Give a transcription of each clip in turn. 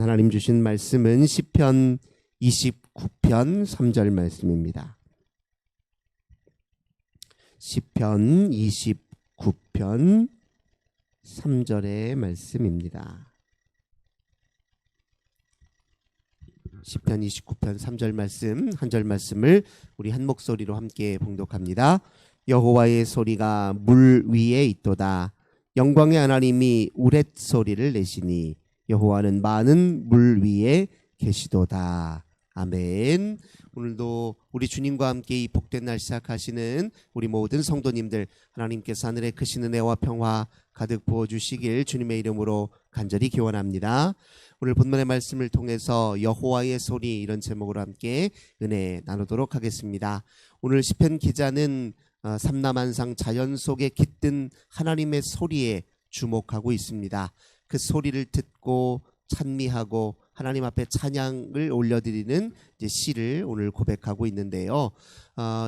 하나님 주신 말씀은 시편 29편 3절 말씀입니다. 시편 29편 3절의 말씀입니다. 시편 29편 3절 말씀, 한 절 말씀을 우리 한 목소리로 함께 봉독합니다. 여호와의 소리가 물 위에 있도다. 영광의 하나님이 우렛소리를 내시니 여호와는 많은 물 위에 계시도다. 아멘. 오늘도 우리 주님과 함께 이 복된 날 시작하시는 우리 모든 성도님들, 하나님께서 하늘의 크신 은혜와 평화 가득 부어주시길 주님의 이름으로 간절히 기원합니다. 오늘 본문의 말씀을 통해서 여호와의 소리, 이런 제목으로 함께 은혜 나누도록 하겠습니다. 오늘 시편 기자는 삼라만상 자연 속에 깃든 하나님의 소리에 주목하고 있습니다. 그 소리를 듣고 찬미하고 하나님 앞에 찬양을 올려드리는 시를 오늘 고백하고 있는데요.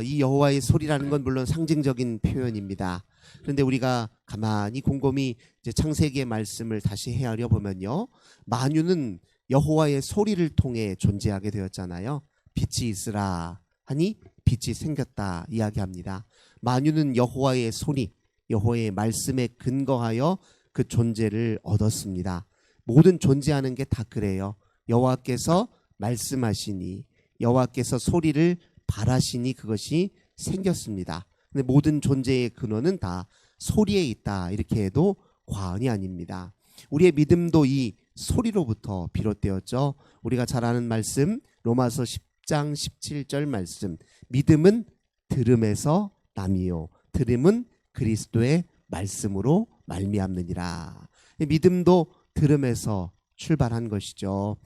이 여호와의 소리라는 건 물론 상징적인 표현입니다. 그런데 우리가 가만히 곰곰이 창세기의 말씀을 다시 헤아려 보면요, 만유는 여호와의 소리를 통해 존재하게 되었잖아요. 빛이 있으라 하니 빛이 생겼다 이야기합니다. 만유는 여호와의 소리, 여호와의 말씀에 근거하여 그 존재를 얻었습니다. 모든 존재하는 게 다 그래요. 여호와께서 말씀하시니, 여호와께서 소리를 발하시니 그것이 생겼습니다. 근데 모든 존재의 근원은 다 소리에 있다, 이렇게 해도 과언이 아닙니다. 우리의 믿음도 이 소리로부터 비롯되었죠. 우리가 잘 아는 말씀, 로마서 10장 17절 말씀, 믿음은 들음에서 남이요 들음은 그리스도의 말씀으로 말미암느니라. 믿음도 들음에서 출발한 것이죠.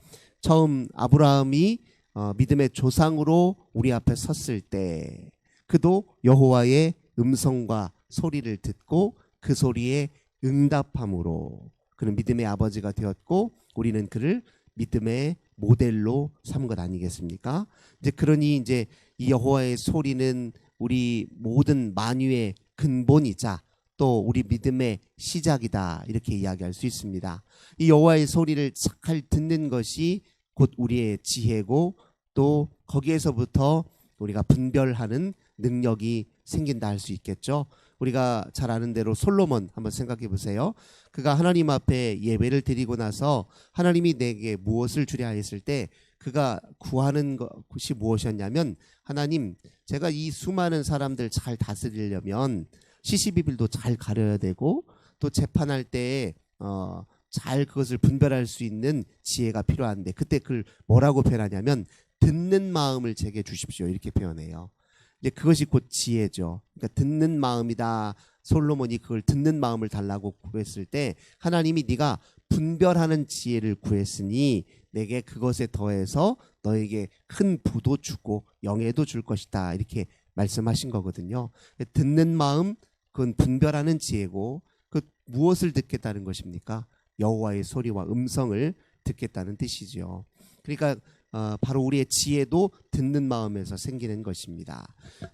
처음 아브라함이 믿음의 조상으로 우리 앞에 섰을 때 그도 여호와의 음성과 소리를 듣고 그 소리에 응답함으로 그는 믿음의 아버지가 되었고, 우리는 그를 믿음의 모델로 삼은 것 아니겠습니까? 그러니 이 여호와의 소리는 우리 모든 만유의 근본이자 또 우리 믿음의 시작이다, 이렇게 이야기할 수 있습니다. 이 여호와의 소리를 잘 듣는 것이 곧 우리의 지혜고, 또 거기에서부터 우리가 분별하는 능력이 생긴다 할 수 있겠죠. 우리가 잘 아는 대로 솔로몬 한번 생각해 보세요. 그가 하나님 앞에 예배를 드리고 나서 하나님이 내게 무엇을 주랴 했을 때 그가 구하는 것이 무엇이었냐면, 하나님, 제가 이 수많은 사람들 잘 다스리려면 시시비빌도 잘 가려야 되고, 또 재판할 때 잘 그것을 분별할 수 있는 지혜가 필요한데, 그때 그걸 뭐라고 표현하냐면 듣는 마음을 제게 주십시오, 이렇게 표현해요. 그것이 곧 지혜죠. 그러니까 듣는 마음이다. 솔로몬이 그걸 듣는 마음을 달라고 구했을 때 하나님이 네가 분별하는 지혜를 구했으니 내게 그것에 더해서 너에게 큰 부도 주고 영예도 줄 것이다, 이렇게 말씀하신 거거든요. 듣는 마음, 그건 분별하는 지혜고, 그 무엇을 듣겠다는 것입니까? 여호와의 소리와 음성을 듣겠다는 뜻이죠. 그러니까 바로 우리의 지혜도 듣는 마음에서 생기는 것입니다.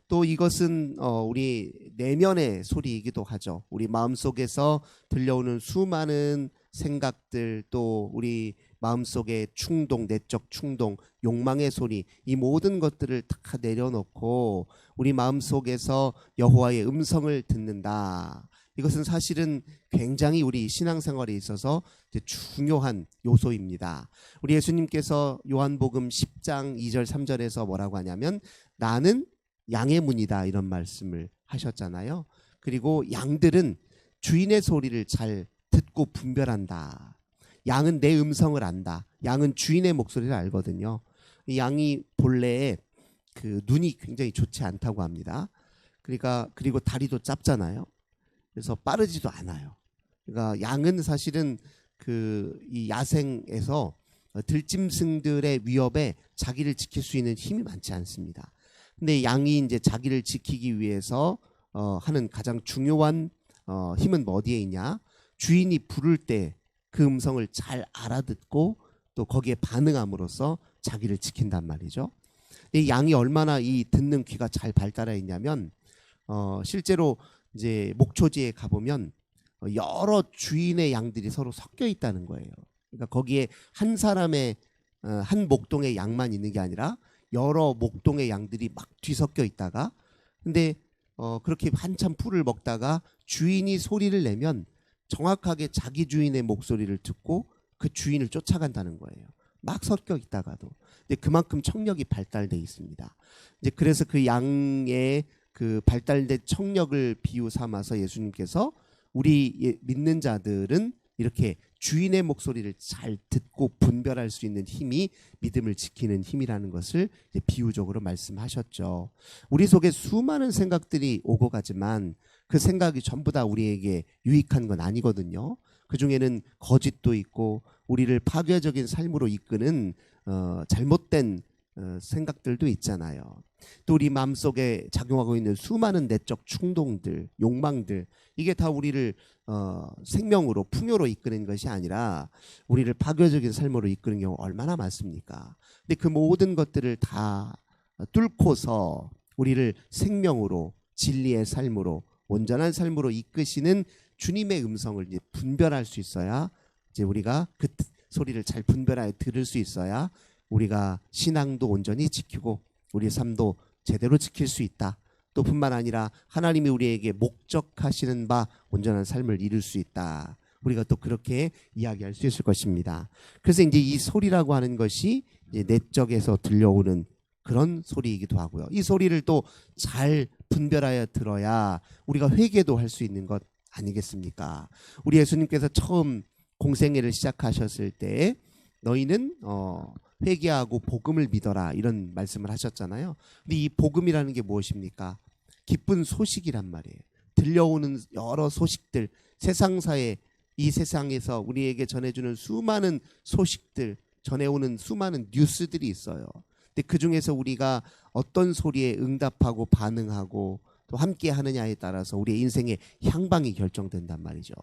또 이것은 우리 내면의 소리이기도 하죠. 우리 마음속에서 들려오는 수많은 생각들, 또 우리 마음속의 충동, 내적 충동, 욕망의 소리, 이 모든 것들을 다 내려놓고 우리 마음속에서 여호와의 음성을 듣는다. 이것은 사실은 굉장히 우리 신앙생활에 있어서 중요한 요소입니다. 우리 예수님께서 요한복음 10장 2절 3절에서 뭐라고 하냐면, 나는 양의 문이다, 이런 말씀을 하셨잖아요. 그리고 양들은 주인의 소리를 잘 듣고 분별한다. 양은 내 음성을 안다. 양은 주인의 목소리를 알거든요. 이 양이 본래 그 눈이 굉장히 좋지 않다고 합니다. 그리고 다리도 짧잖아요. 그래서 빠르지도 않아요. 그러니까 양은 사실은 이 야생에서 들짐승들의 위협에 자기를 지킬 수 있는 힘이 많지 않습니다. 근데 양이 자기를 지키기 위해서 하는 가장 중요한 힘은 어디에 있냐? 주인이 부를 때 그 음성을 잘 알아듣고 또 거기에 반응함으로써 자기를 지킨단 말이죠. 이 양이 얼마나 이 듣는 귀가 잘 발달해 있냐면, 실제로 목초지에 가보면 여러 주인의 양들이 서로 섞여 있다는 거예요. 그러니까 거기에 한 사람의 한 목동의 양만 있는 게 아니라 여러 목동의 양들이 막 뒤섞여 있다가 근데 그렇게 한참 풀을 먹다가 주인이 소리를 내면 정확하게 자기 주인의 목소리를 듣고 그 주인을 쫓아간다는 거예요. 막 섞여 있다가도. 근데 그만큼 청력이 발달돼 있습니다. 이제 그래서 그 양의 그 발달된 청력을 비유 삼아서 예수님께서 우리 믿는 자들은 이렇게 주인의 목소리를 잘 듣고 분별할 수 있는 힘이 믿음을 지키는 힘이라는 것을 이제 비유적으로 말씀하셨죠. 우리 속에 수많은 생각들이 오고 가지만 그 생각이 전부 다 우리에게 유익한 건 아니거든요. 그 중에는 거짓도 있고 우리를 파괴적인 삶으로 이끄는 잘못된 생각들도 있잖아요. 또 우리 마음속에 작용하고 있는 수많은 내적 충동들, 욕망들 이게 다 우리를 생명으로 풍요로 이끄는 것이 아니라 우리를 파괴적인 삶으로 이끄는 경우 얼마나 많습니까? 근데 그 모든 것들을 다 뚫고서 우리를 생명으로 진리의 삶으로 온전한 삶으로 이끄시는 주님의 음성을 이제 분별할 수 있어야 이제 우리가 그 소리를 잘 분별하여 들을 수 있어야 우리가 신앙도 온전히 지키고 우리 삶도 제대로 지킬 수 있다. 또 뿐만 아니라 하나님이 우리에게 목적하시는 바 온전한 삶을 이룰 수 있다. 우리가 또 그렇게 이야기할 수 있을 것입니다. 그래서 이제 이 소리라고 하는 것이 이제 내적에서 들려오는 그런 소리이기도 하고요. 이 소리를 또 잘 분별하여 들어야 우리가 회개도 할 수 있는 것 아니겠습니까? 우리 예수님께서 처음 공생애를 시작하셨을 때 너희는 회개하고 복음을 믿어라 이런 말씀을 하셨잖아요. 근데 이 복음이라는 게 무엇입니까? 기쁜 소식이란 말이에요. 들려오는 여러 소식들, 세상사에 이 세상에서 우리에게 전해주는 수많은 소식들, 전해오는 수많은 뉴스들이 있어요. 근데 그 중에서 우리가 어떤 소리에 응답하고 반응하고 또 함께 하느냐에 따라서 우리의 인생의 향방이 결정된단 말이죠.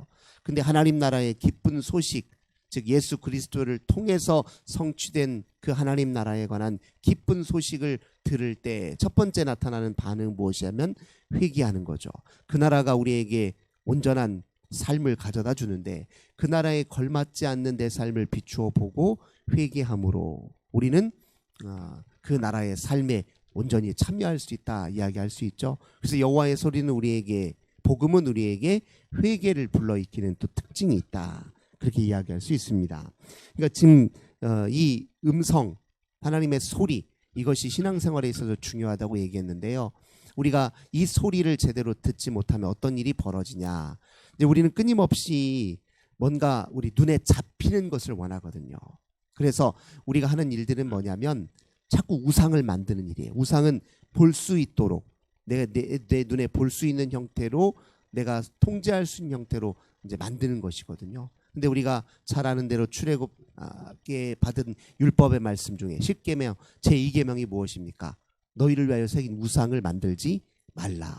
근데 하나님 나라의 기쁜 소식, 즉 예수 그리스도를 통해서 성취된 그 하나님 나라에 관한 기쁜 소식을 들을 때 첫 번째 나타나는 반응은 무엇이냐면 회개하는 거죠. 그 나라가 우리에게 온전한 삶을 가져다 주는데 그 나라에 걸맞지 않는 내 삶을 비추어 보고 회개함으로 우리는 그 나라의 삶에 온전히 참여할 수 있다 이야기할 수 있죠. 그래서 여호와의 소리는 우리에게 복음은 우리에게 회개를 불러일으키는 또 특징이 있다. 그렇게 이야기할 수 있습니다. 그러니까 지금 이 음성, 하나님의 소리 이것이 신앙생활에 있어서 중요하다고 얘기했는데요. 우리가 이 소리를 제대로 듣지 못하면 어떤 일이 벌어지냐. 이제 우리는 끊임없이 뭔가 우리 눈에 잡히는 것을 원하거든요. 그래서 우리가 하는 일들은 뭐냐면 자꾸 우상을 만드는 일이에요. 우상은 볼 수 있도록 내 눈에 볼 수 있는 형태로 내가 통제할 수 있는 형태로 이제 만드는 것이거든요. 근데 우리가 잘 아는 대로 출애굽에 받은 율법의 말씀 중에 10계명 제2계명이 무엇입니까? 너희를 위하여 새긴 우상을 만들지 말라.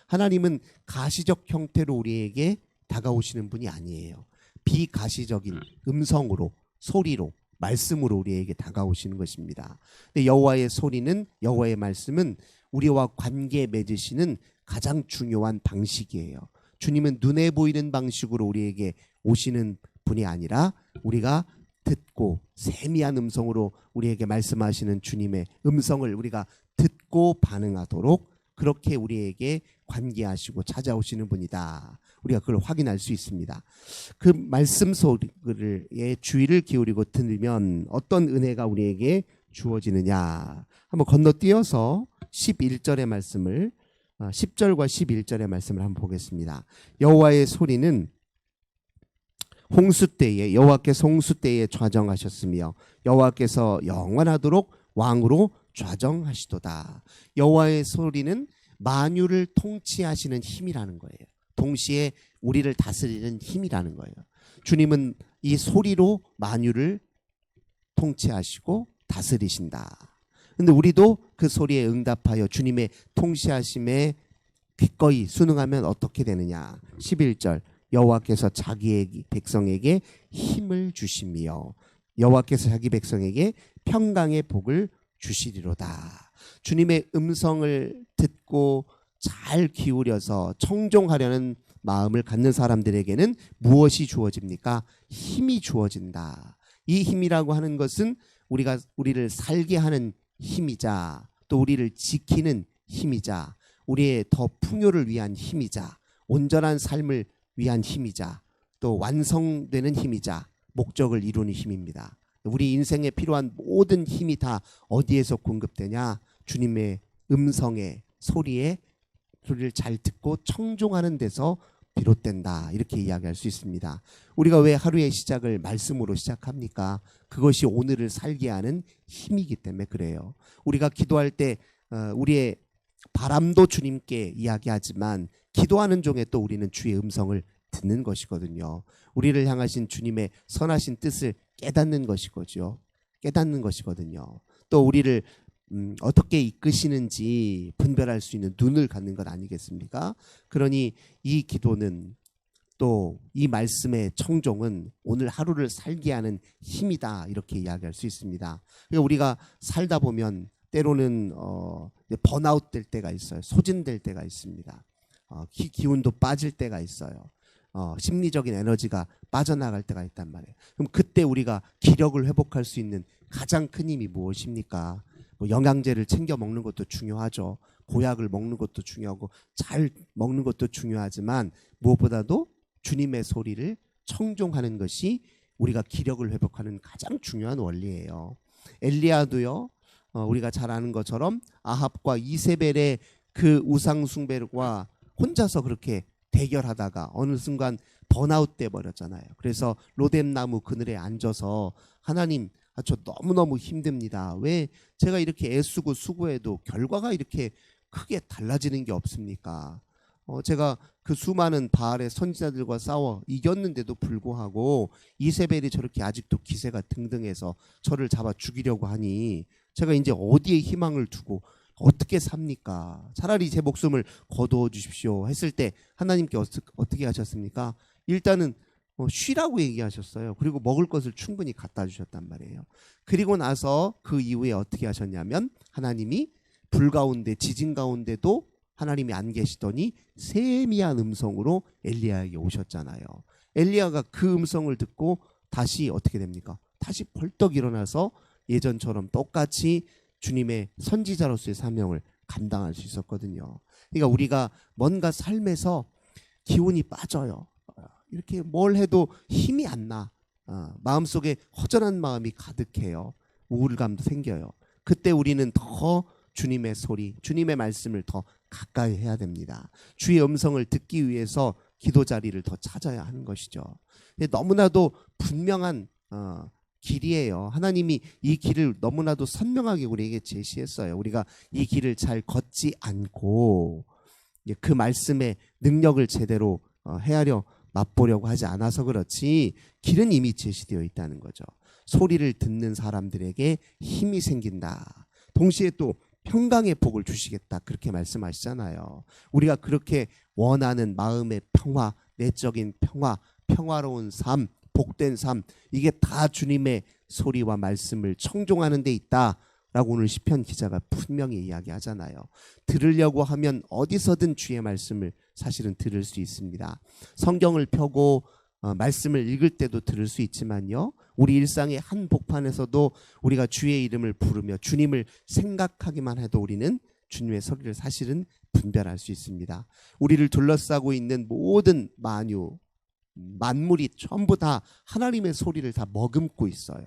하나님은 가시적 형태로 우리에게 다가오시는 분이 아니에요. 비가시적인 음성으로 소리로 말씀으로 우리에게 다가오시는 것입니다. 근데 여호와의 소리는 여호와의 말씀은 우리와 관계 맺으시는 가장 중요한 방식이에요. 주님은 눈에 보이는 방식으로 우리에게 오시는 분이 아니라 우리가 듣고 세미한 음성으로 우리에게 말씀하시는 주님의 음성을 우리가 듣고 반응하도록 그렇게 우리에게 관계하시고 찾아오시는 분이다. 우리가 그걸 확인할 수 있습니다. 그 말씀 소리에 주의를 기울이고 들으면 어떤 은혜가 우리에게 주어지느냐. 한번 건너뛰어서 11절의 말씀을 10절과 11절의 말씀을 한번 보겠습니다. 여호와의 소리는 홍수 때에 여호와께서 홍수 때에 좌정하셨으며 여호와께서 영원하도록 왕으로 좌정하시도다. 여호와의 소리는 만유를 통치하시는 힘이라는 거예요. 동시에 우리를 다스리는 힘이라는 거예요. 주님은 이 소리로 만유를 통치하시고 다스리신다. 근데 우리도 그 소리에 응답하여 주님의 통치하심에 기꺼이 순응하면 어떻게 되느냐. 11절 여호와께서 자기의 백성에게 힘을 주시며 여호와께서 자기 백성에게 평강의 복을 주시리로다. 주님의 음성을 듣고 잘 기울여서 청종하려는 마음을 갖는 사람들에게는 무엇이 주어집니까? 힘이 주어진다. 이 힘이라고 하는 것은 우리를 살게 하는 힘이자, 또 우리를 지키는 힘이자, 우리의 더 풍요를 위한 힘이자, 온전한 삶을 위한 힘이자, 또 완성되는 힘이자, 목적을 이루는 힘입니다. 우리 인생에 필요한 모든 힘이 다 어디에서 공급되냐? 주님의 음성의 소리를 잘 듣고 청종하는 데서 비롯된다. 이렇게 이야기할 수 있습니다. 우리가 왜 하루의 시작을 말씀으로 시작합니까? 그것이 오늘을 살게 하는 힘이기 때문에 그래요. 우리가 기도할 때 우리의 바람도 주님께 이야기하지만 기도하는 중에 또 우리는 주의 음성을 듣는 것이거든요. 우리를 향하신 주님의 선하신 뜻을 깨닫는 것이거든요. 또 우리를 어떻게 이끄시는지 분별할 수 있는 눈을 갖는 것 아니겠습니까? 그러니 이 기도는, 또 이 말씀의 청종은 오늘 하루를 살게 하는 힘이다. 이렇게 이야기할 수 있습니다. 그러니까 우리가 살다 보면 때로는 번아웃 될 때가 있어요. 소진될 때가 있습니다. 기운도 빠질 때가 있어요. 심리적인 에너지가 빠져나갈 때가 있단 말이에요. 그럼 그때 우리가 기력을 회복할 수 있는 가장 큰 힘이 무엇입니까? 뭐 영양제를 챙겨 먹는 것도 중요하죠. 보약을 먹는 것도 중요하고 잘 먹는 것도 중요하지만 무엇보다도 주님의 소리를 청종하는 것이 우리가 기력을 회복하는 가장 중요한 원리예요. 엘리야도요, 우리가 잘 아는 것처럼 아합과 이세벨의 그 우상 숭배와 혼자서 그렇게 대결하다가 어느 순간 번아웃 돼 버렸잖아요. 그래서 로뎀나무 그늘에 앉아서 하나님, 저 너무너무 힘듭니다. 왜 제가 이렇게 애쓰고 수고해도 결과가 이렇게 크게 달라지는 게 없습니까? 제가 그 수많은 바알의 선지자들과 싸워 이겼는데도 불구하고 이세벨이 저렇게 아직도 기세가 등등해서 저를 잡아 죽이려고 하니 제가 이제 어디에 희망을 두고 어떻게 삽니까? 차라리 제 목숨을 거두어 주십시오 했을 때 하나님께 어떻게 하셨습니까? 일단은 쉬라고 얘기하셨어요. 그리고 먹을 것을 충분히 갖다 주셨단 말이에요. 그리고 나서 그 이후에 어떻게 하셨냐면 하나님이 불 가운데 지진 가운데도 하나님이 안 계시더니 세미한 음성으로 엘리야에게 오셨잖아요. 엘리야가 그 음성을 듣고 다시 어떻게 됩니까? 다시 벌떡 일어나서 예전처럼 똑같이 주님의 선지자로서의 사명을 감당할 수 있었거든요. 그러니까 우리가 뭔가 삶에서 기운이 빠져요. 이렇게 뭘 해도 힘이 안 나. 마음속에 허전한 마음이 가득해요. 우울감도 생겨요. 그때 우리는 더 주님의 소리, 주님의 말씀을 더 가까이 해야 됩니다. 주의 음성을 듣기 위해서 기도 자리를 더 찾아야 하는 것이죠. 너무나도 분명한 길이에요. 하나님이 이 길을 너무나도 선명하게 우리에게 제시했어요. 우리가 이 길을 잘 걷지 않고 그 말씀의 능력을 제대로 헤아려 맛보려고 하지 않아서 그렇지 길은 이미 제시되어 있다는 거죠. 소리를 듣는 사람들에게 힘이 생긴다. 동시에 또 평강의 복을 주시겠다. 그렇게 말씀하시잖아요. 우리가 그렇게 원하는 마음의 평화, 내적인 평화, 평화로운 삶, 복된 삶, 이게 다 주님의 소리와 말씀을 청종하는 데 있다라고 오늘 시편 기자가 분명히 이야기하잖아요. 들으려고 하면 어디서든 주의 말씀을 사실은 들을 수 있습니다. 성경을 펴고 말씀을 읽을 때도 들을 수 있지만요, 우리 일상의 한 복판에서도 우리가 주의 이름을 부르며 주님을 생각하기만 해도 우리는 주님의 소리를 사실은 분별할 수 있습니다. 우리를 둘러싸고 있는 모든 만물이 전부 다 하나님의 소리를 다 머금고 있어요.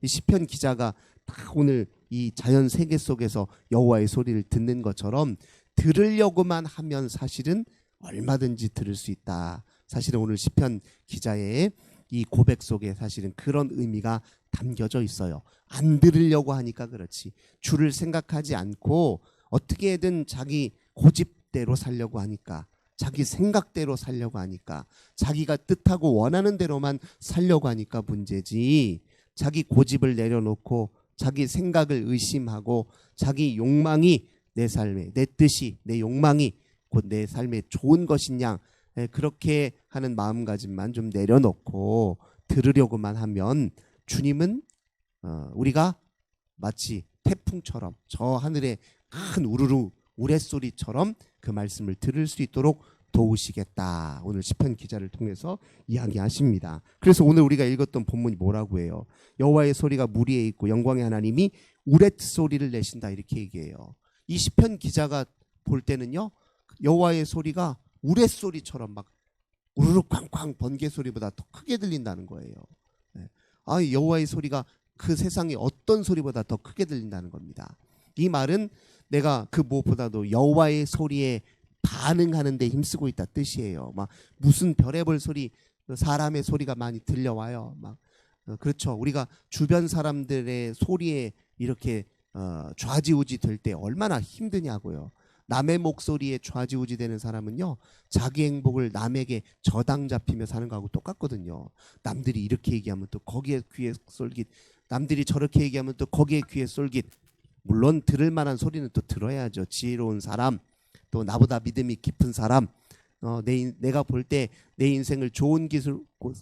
이 시편 기자가 다 오늘 이 자연 세계 속에서 여호와의 소리를 듣는 것처럼 들으려고만 하면 사실은 얼마든지 들을 수 있다. 사실은 오늘 시편 기자의 이 고백 속에 사실은 그런 의미가 담겨져 있어요. 안 들으려고 하니까 그렇지. 주를 생각하지 않고 어떻게든 자기 고집대로 살려고 하니까, 자기 생각대로 살려고 하니까, 자기가 뜻하고 원하는 대로만 살려고 하니까 문제지, 자기 고집을 내려놓고 자기 생각을 의심하고 자기 욕망이 내 삶에, 내 뜻이, 내 욕망이 곧 내 삶에 좋은 것이냐, 그렇게 하는 마음가짐만 좀 내려놓고 들으려고만 하면 주님은 우리가 마치 태풍처럼 저 하늘의 큰 우르르 우레소리처럼 그 말씀을 들을 수 있도록 도우시겠다. 오늘 시편 기자를 통해서 이야기하십니다. 그래서 오늘 우리가 읽었던 본문이 뭐라고 해요? 여호와의 소리가 물 위에 있고 영광의 하나님이 우레소리를 내신다 이렇게 얘기해요. 이 시편 기자가 볼 때는요, 여호와의 소리가 우레소리처럼 막 우르르 쾅쾅 번개 소리보다 더 크게 들린다는 거예요. 여호와의 소리가 그 세상에 어떤 소리보다 더 크게 들린다는 겁니다. 이 말은 내가 그 무엇보다도 여호와의 소리에 반응하는 데 힘쓰고 있다 뜻이에요. 막 무슨 별의별 소리, 사람의 소리가 많이 들려와요. 막 그렇죠. 우리가 주변 사람들의 소리에 이렇게 좌지우지 될 때 얼마나 힘드냐고요. 남의 목소리에 좌지우지 되는 사람은요, 자기 행복을 남에게 저당 잡히며 사는 거하고 똑같거든요. 남들이 이렇게 얘기하면 또 거기에 귀에 쏠깃, 남들이 저렇게 얘기하면 또 거기에 귀에 쏠깃. 물론 들을 만한 소리는 또 들어야죠. 지혜로운 사람, 또 나보다 믿음이 깊은 사람, 내가 볼 때 내 인생을 좋은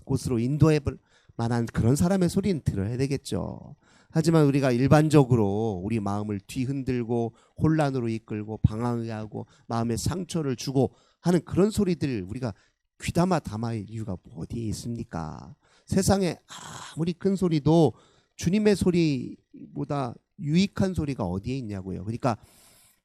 곳으로 인도해 볼 만한 그런 사람의 소리는 들어야 되겠죠. 하지만 우리가 일반적으로 우리 마음을 뒤흔들고 혼란으로 이끌고 방황하게 하고 마음에 상처를 주고 하는 그런 소리들 우리가 귀담아 담아야 이유가 어디에 있습니까? 세상에 아무리 큰 소리도 주님의 소리보다 유익한 소리가 어디에 있냐고요. 그러니까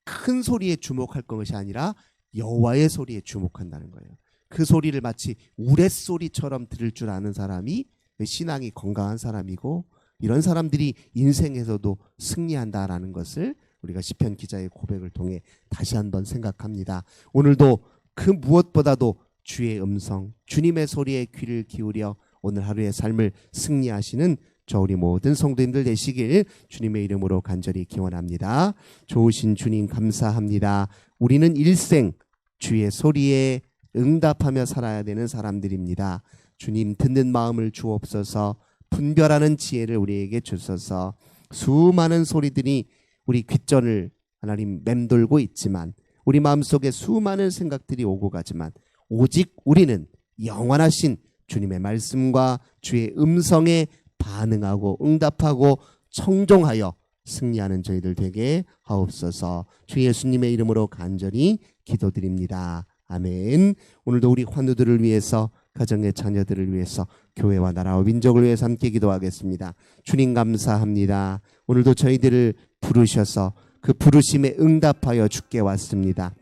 큰 소리에 주목할 것이 아니라 여호와의 소리에 주목한다는 거예요. 그 소리를 마치 우레소리처럼 들을 줄 아는 사람이 신앙이 건강한 사람이고, 이런 사람들이 인생에서도 승리한다라는 것을 우리가 시편 기자의 고백을 통해 다시 한번 생각합니다. 오늘도 그 무엇보다도 주의 음성, 주님의 소리에 귀를 기울여 오늘 하루의 삶을 승리하시는 저 우리 모든 성도님들 되시길 주님의 이름으로 간절히 기원합니다. 좋으신 주님 감사합니다. 우리는 일생 주의 소리에 응답하며 살아야 되는 사람들입니다. 주님 듣는 마음을 주옵소서. 분별하는 지혜를 우리에게 주셔서 수많은 소리들이 우리 귓전을 하나님 맴돌고 있지만, 우리 마음속에 수많은 생각들이 오고 가지만 오직 우리는 영원하신 주님의 말씀과 주의 음성에 반응하고 응답하고 청종하여 승리하는 저희들 되게 하옵소서. 주 예수님의 이름으로 간절히 기도드립니다. 아멘. 오늘도 우리 환우들을 위해서, 가정의 자녀들을 위해서, 교회와 나라와 민족을 위해서 함께 기도하겠습니다. 주님 감사합니다. 오늘도 저희들을 부르셔서 그 부르심에 응답하여 주께 왔습니다.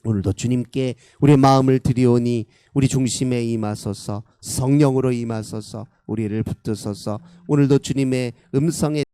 오늘도 주님께 우리의 마음을 드리오니 우리 중심에 임하소서, 성령으로 임하소서, 우리를 붙드소서. 오늘도 주님의 음성에